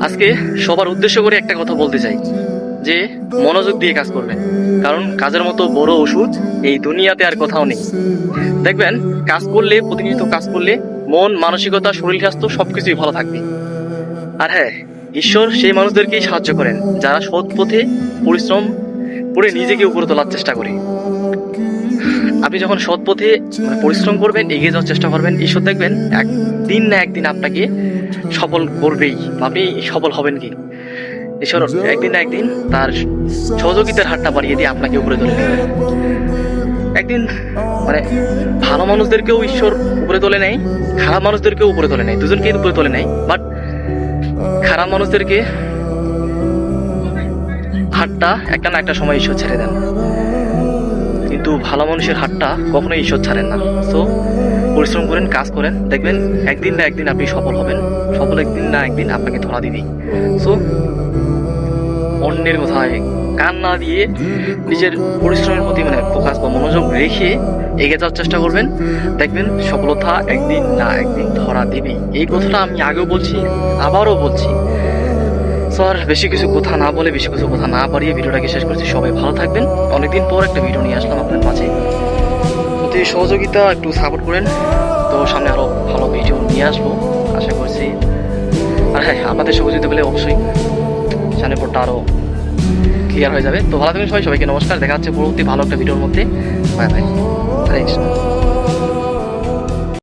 আজকে সবার উদ্দেশ্য করে একটা কথা বলতে চাই যে মনোযোগ দিয়ে কাজ করবেন, কারণ কাজের মতো বড় ওষুধ এই দুনিয়াতে আর কোথাও নেই। দেখবেন কাজ করলে, প্রতিনিয়ত কাজ করলে মন, মানসিকতা, শরীর স্বাস্থ্য সবকিছুই ভালো থাকবে। আর হ্যাঁ, ঈশ্বর সেই মানুষদেরকেই সাহায্য করেন যারা সৎ পথে পরিশ্রম করে নিজেকে উপরে তোলার চেষ্টা করে। আপনি যখন সৎ পথে পরিশ্রম করবেন, এগিয়ে যাওয়ার চেষ্টা করবেন, ঈশ্বর দেখবেন একদিন না একদিন আপনাকে সফল করবেই। আপনি সফল হবেন কি, ঈশ্বর একদিন না একদিন তার সহযোগিতার হাতটা বাড়িয়ে দিয়ে আপনাকে উপরে তুলে নেবে। একদিন ভালো মানুষদেরকেও ঈশ্বর উপরে তোলে নেয়, খারাপ মানুষদেরকেও উপরে তোলে নেয়, দুজনকেই উপরে তোলে নেয়। বাট খারাপ মানুষদেরকে হাতটা একটা না একটা সময় ঈশ্বর ছেড়ে দেন, কিন্তু ভালো মানুষের হাতটা কখনোই ঈশ্বর ছাড়েন না। সো পরিশ্রম করেন, কাজ করেন, দেখবেন একদিন না একদিন আপনি সফল হবেন। সফল একদিন না একদিন আপনাকে ধরা দিবেই। সো অন্যের কথায় কান না দিয়ে নিজের পরিশ্রমের প্রতি ফোকাস বা মনোযোগ রেখে এগিয়ে যাওয়ার চেষ্টা করবেন, দেখবেন সফলতা একদিন না একদিন ধরা দেবেই। এই কথাটা আমি আগেও বলছি, আবারও বলছি। স্যার বেশি কিছু কথা না বলে, বেশি কিছু কথা না বাড়িয়ে ভিডিওটাকে শেষ করছি। সবাই ভালো থাকবেন। অনেকদিন পর একটা ভিডিও নিয়ে আসলাম আপনার মাঝে। যদি সহযোগিতা একটু সাপোর্ট করেন তো সামনে আরো ভালো ভিডিও নিয়ে আসবো আশা করছি। আর হ্যাঁ, আপনাদের সহযোগিতা পেলে অবশ্যই চ্যানেল পড়টা আরো ক্লিয়ার হয়ে যাবে। তো ভালো থাকবেন সবাই, সবাইকে নমস্কার। দেখা হচ্ছে পরবর্তী ভালো একটা ভিডিওর মধ্যে। Bye bye. হরে কৃষ্ণ।